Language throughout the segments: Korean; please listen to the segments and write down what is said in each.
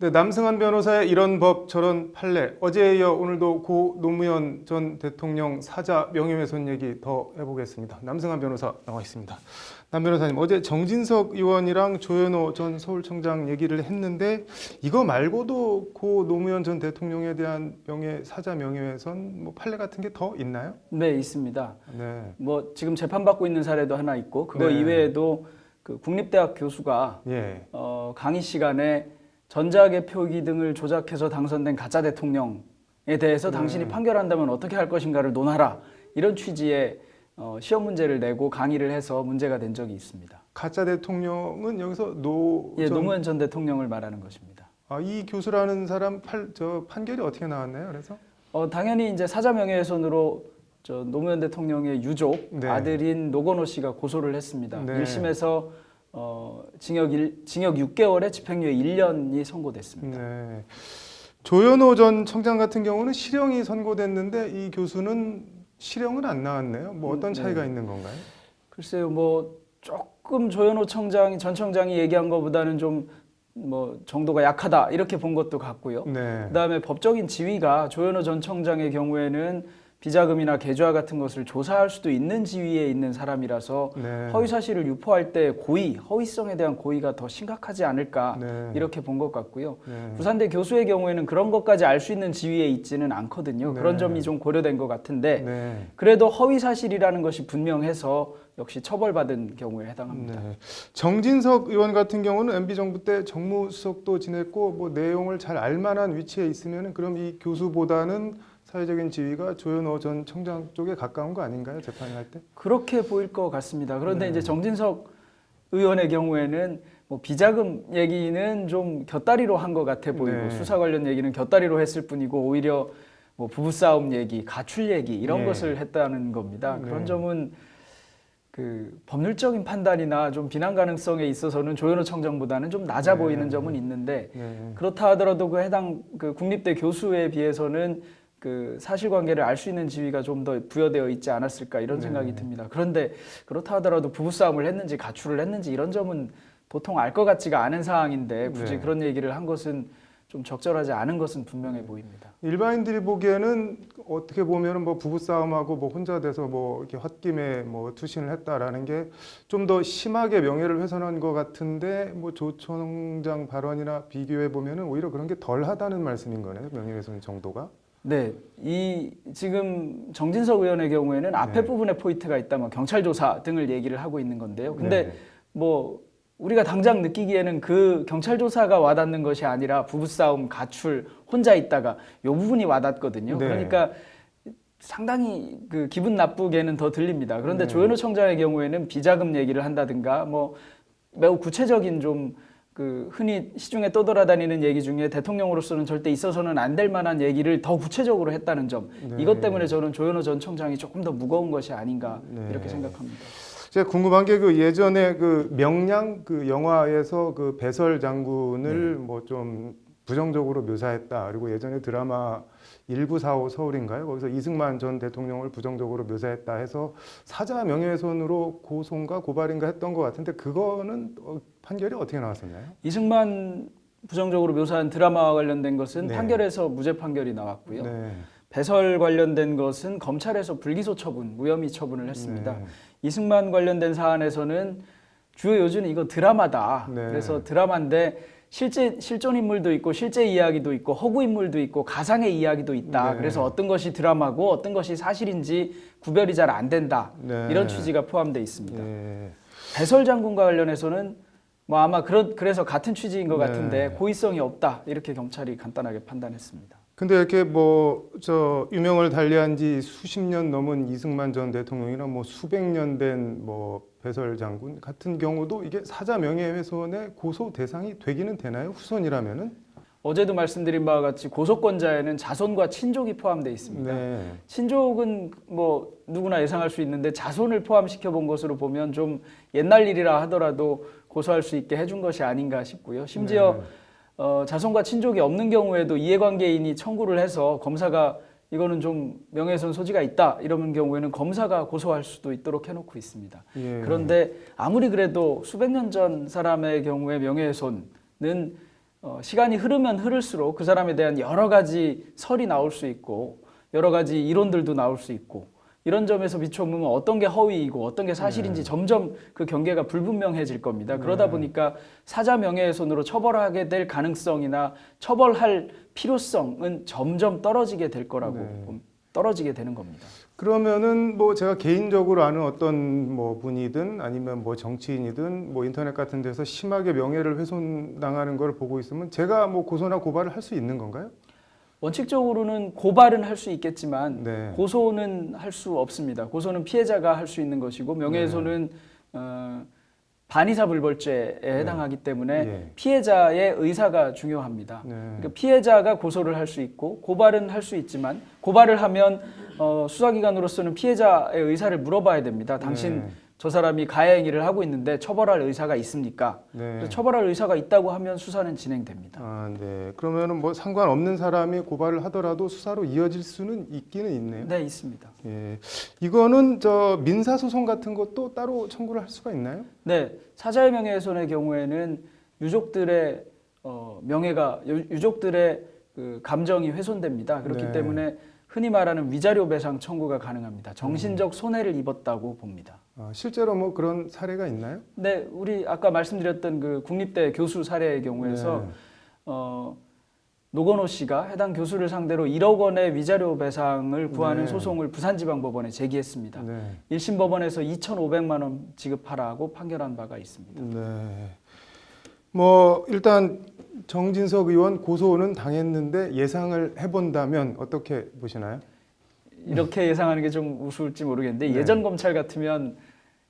네, 남승환 변호사의 이런 법 저런 판례, 어제에 이어 오늘도 고 노무현 전 대통령 사자 명예훼손 얘기 더 해보겠습니다. 남승환 변호사 나와 있습니다. 남 변호사님, 어제 정진석 의원이랑 조현오 전 서울청장 얘기를 했는데 이거 말고도 고 노무현 전 대통령에 대한 사자 명예훼손 뭐 판례 같은 게 더 있나요? 네, 있습니다. 네. 뭐 지금 재판받고 있는 사례도 하나 있고 그거 네. 이외에도 그 국립대학 교수가 예. 강의 시간에 전자개표기 등을 조작해서 당선된 가짜 대통령에 대해서 당신이 판결한다면 어떻게 할 것인가를 논하라, 이런 취지의 시험 문제를 내고 강의를 해서 문제가 된 적이 있습니다. 가짜 대통령은 여기서 노무현 전 대통령을 말하는 것입니다. 이 교수라는 사람 판결이 어떻게 나왔나요? 그래서 당연히 이제 사자 명예훼손으로 노무현 대통령의 유족 네. 아들인 노건호 씨가 고소를 했습니다. 네. 1심에서 징역 6개월에 집행유예 1년이 선고됐습니다. 네. 조현오 전 청장 같은 경우는 실형이 선고됐는데 이 교수는 실형은 안 나왔네요. 뭐 어떤 차이가 있는 건가요? 글쎄요, 뭐 조금 조현오 전 청장이 얘기한 것보다는 좀 뭐 정도가 약하다, 이렇게 본 것도 같고요. 네. 그다음에 법적인 지위가 조현오 전 청장의 경우에는 비자금이나 계좌 같은 것을 조사할 수도 있는 지위에 있는 사람이라서 네. 허위 사실을 유포할 때 허위성에 대한 고의가 더 심각하지 않을까, 네. 이렇게 본 것 같고요. 네. 부산대 교수의 경우에는 그런 것까지 알 수 있는 지위에 있지는 않거든요. 네. 그런 점이 좀 고려된 것 같은데 네. 그래도 허위 사실이라는 것이 분명해서 역시 처벌받은 경우에 해당합니다. 네. 정진석 의원 같은 경우는 MB 정부 때 정무수석도 지냈고 뭐 내용을 잘 알만한 위치에 있으면 그럼 이 교수보다는 사회적인 지위가 조현오 전 청장 쪽에 가까운 거 아닌가요? 재판할 때? 그렇게 보일 것 같습니다. 그런데 네. 이제 정진석 의원의 경우에는 뭐 비자금 얘기는 좀 곁다리로 한 것 같아 보이고 네. 수사 관련 얘기는 곁다리로 했을 뿐이고 오히려 뭐 부부싸움 얘기, 가출 얘기 이런 네. 것을 했다는 겁니다. 네. 그런 점은 그 법률적인 판단이나 좀 비난 가능성에 있어서는 조현오 청장보다는 좀 낮아 네. 보이는 점은 있는데 네. 그렇다 하더라도 그 해당 그 국립대 교수에 비해서는 그 사실관계를 알 수 있는 지위가 좀 더 부여되어 있지 않았을까, 이런 생각이 듭니다. 그런데 그렇다 하더라도 부부싸움을 했는지 가출을 했는지 이런 점은 보통 알 것 같지가 않은 사항인데 굳이 네. 그런 얘기를 한 것은 좀 적절하지 않은 것은 분명해 보입니다. 일반인들이 보기에는 어떻게 보면은 뭐 부부싸움하고 뭐 혼자 돼서 뭐 이렇게 홧김에 뭐 투신을 했다라는 게 좀 더 심하게 명예를 훼손한 것 같은데 뭐 조 청장 발언이나 비교해 보면은 오히려 그런 게 덜하다는 말씀인 거네요. 명예훼손 정도가. 네, 이 지금 정진석 의원의 경우에는 앞에 네. 부분에 포인트가 있다면 경찰 조사 등을 얘기를 하고 있는 건데요. 근데 네. 뭐 우리가 당장 느끼기에는 그 경찰 조사가 와닿는 것이 아니라 부부싸움, 가출, 혼자 있다가 이 부분이 와닿거든요. 네. 그러니까 상당히 그 기분 나쁘게는 더 들립니다. 그런데 네. 조현오 청장의 경우에는 비자금 얘기를 한다든가 뭐 매우 구체적인 좀 그 흔히 시중에 떠돌아다니는 얘기 중에 대통령으로서는 절대 있어서는 안 될 만한 얘기를 더 구체적으로 했다는 점, 네. 이것 때문에 저는 조현오 전 청장이 조금 더 무거운 것이 아닌가, 네. 이렇게 생각합니다. 제가 궁금한 게 그 예전에 그 명량 그 영화에서 그 배설 장군을 뭐 좀 부정적으로 묘사했다. 그리고 예전에 드라마 1945 서울인가요? 거기서 이승만 전 대통령을 부정적으로 묘사했다 해서 사자 명예훼손으로 고소인가 고발인가 했던 것 같은데 그거는 판결이 어떻게 나왔었나요? 이승만 부정적으로 묘사한 드라마와 관련된 것은 네. 판결에서 무죄 판결이 나왔고요. 네. 배설 관련된 것은 검찰에서 불기소 처분, 무혐의 처분을 했습니다. 네. 이승만 관련된 사안에서는 주요 요지는 이거 드라마다. 네. 그래서 드라마인데 실제 실존 인물도 있고 실제 이야기도 있고 허구 인물도 있고 가상의 이야기도 있다. 네. 그래서 어떤 것이 드라마고 어떤 것이 사실인지 구별이 잘 안 된다. 네. 이런 취지가 포함되어 있습니다. 네. 배설 장군과 관련해서는 뭐 아마 그래서 같은 취지인 것 네. 같은데 고의성이 없다, 이렇게 경찰이 간단하게 판단했습니다. 근데 이렇게 뭐 유명을 달리한 지 수십 년 넘은 이승만 전 대통령이나 뭐 수백 년 된 뭐 배설 장군 같은 경우도 이게 사자 명예훼손의 고소 대상이 되기는 되나요? 후손이라면은? 어제도 말씀드린 바와 같이 고소권자에는 자손과 친족이 포함되어 있습니다. 네. 친족은 뭐 누구나 예상할 수 있는데 자손을 포함시켜 본 것으로 보면 좀 옛날 일이라 하더라도 고소할 수 있게 해준 것이 아닌가 싶고요. 심지어 자손과 친족이 없는 경우에도 이해관계인이 청구를 해서 검사가 이거는 좀 명예훼손 소지가 있다 이러는 경우에는 검사가 고소할 수도 있도록 해놓고 있습니다. 예. 그런데 아무리 그래도 수백 년 전 사람의 경우에 명예훼손은 시간이 흐르면 흐를수록 그 사람에 대한 여러 가지 설이 나올 수 있고 여러 가지 이론들도 나올 수 있고 이런 점에서 비춰보면 어떤 게 허위이고 어떤 게 사실인지 점점 그 경계가 불분명해질 겁니다. 그러다 보니까 사자 명예훼손으로 처벌하게 될 가능성이나 처벌할 필요성은 점점 떨어지게 될 거라고 떨어지게 되는 겁니다. 그러면은 뭐 제가 개인적으로 아는 어떤 뭐 분이든 아니면 뭐 정치인이든 뭐 인터넷 같은 데서 심하게 명예를 훼손당하는 걸 보고 있으면 제가 뭐 고소나 고발을 할 수 있는 건가요? 원칙적으로는 고발은 할 수 있겠지만 네. 고소는 할 수 없습니다. 고소는 피해자가 할 수 있는 것이고 명예훼손은 반의사불벌죄에 해당하기 때문에 예. 피해자의 의사가 중요합니다. 네. 그러니까 피해자가 고소를 할 수 있고 고발은 할 수 있지만 고발을 하면 수사기관으로서는 피해자의 의사를 물어봐야 됩니다. 당신 네. 저 사람이 가해 행위를 하고 있는데 처벌할 의사가 있습니까? 네. 그래서 처벌할 의사가 있다고 하면 수사는 진행됩니다. 아, 네. 그러면은 뭐 상관없는 사람이 고발을 하더라도 수사로 이어질 수는 있기는 있네요. 네, 있습니다. 예. 이거는 저 민사 소송 같은 것도 따로 청구를 할 수가 있나요? 네, 사자의 명예훼손의 경우에는 유족들의 명예가 유족들의 그 감정이 훼손됩니다. 그렇기 네. 때문에 흔히 말하는 위자료 배상 청구가 가능합니다. 정신적 손해를 입었다고 봅니다. 실제로 뭐 그런 사례가 있나요? 네, 우리 아까 말씀드렸던 그 국립대 교수 사례의 경우에서 네. 노건호 씨가 해당 교수를 상대로 1억 원의 위자료 배상을 구하는 네. 소송을 부산지방법원에 제기했습니다. 네. 1심 법원에서 2,500만 원 지급하라고 판결한 바가 있습니다. 네. 뭐 일단 정진석 의원 고소는 당했는데 예상을 해본다면 어떻게 보시나요? 이렇게 예상하는 게 좀 우스울지 모르겠는데 네. 예전 검찰 같으면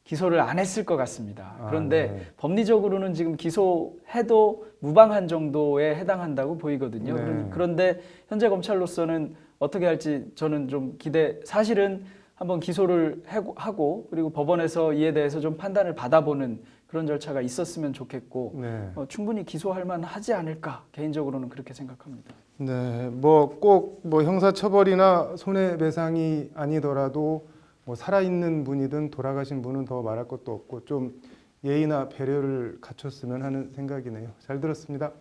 기소를 안 했을 것 같습니다. 그런데 네. 법리적으로는 지금 기소해도 무방한 정도에 해당한다고 보이거든요. 네. 그런데 현재 검찰로서는 어떻게 할지 저는 좀 사실은 한번 기소를 하고 그리고 법원에서 이에 대해서 좀 판단을 받아보는 그런 절차가 있었으면 좋겠고 네. 충분히 기소할 만하지 않을까 개인적으로는 그렇게 생각합니다. 네. 뭐 꼭 뭐 형사처벌이나 손해배상이 아니더라도 뭐 살아있는 분이든 돌아가신 분은 더 말할 것도 없고 좀 예의나 배려를 갖췄으면 하는 생각이네요. 잘 들었습니다.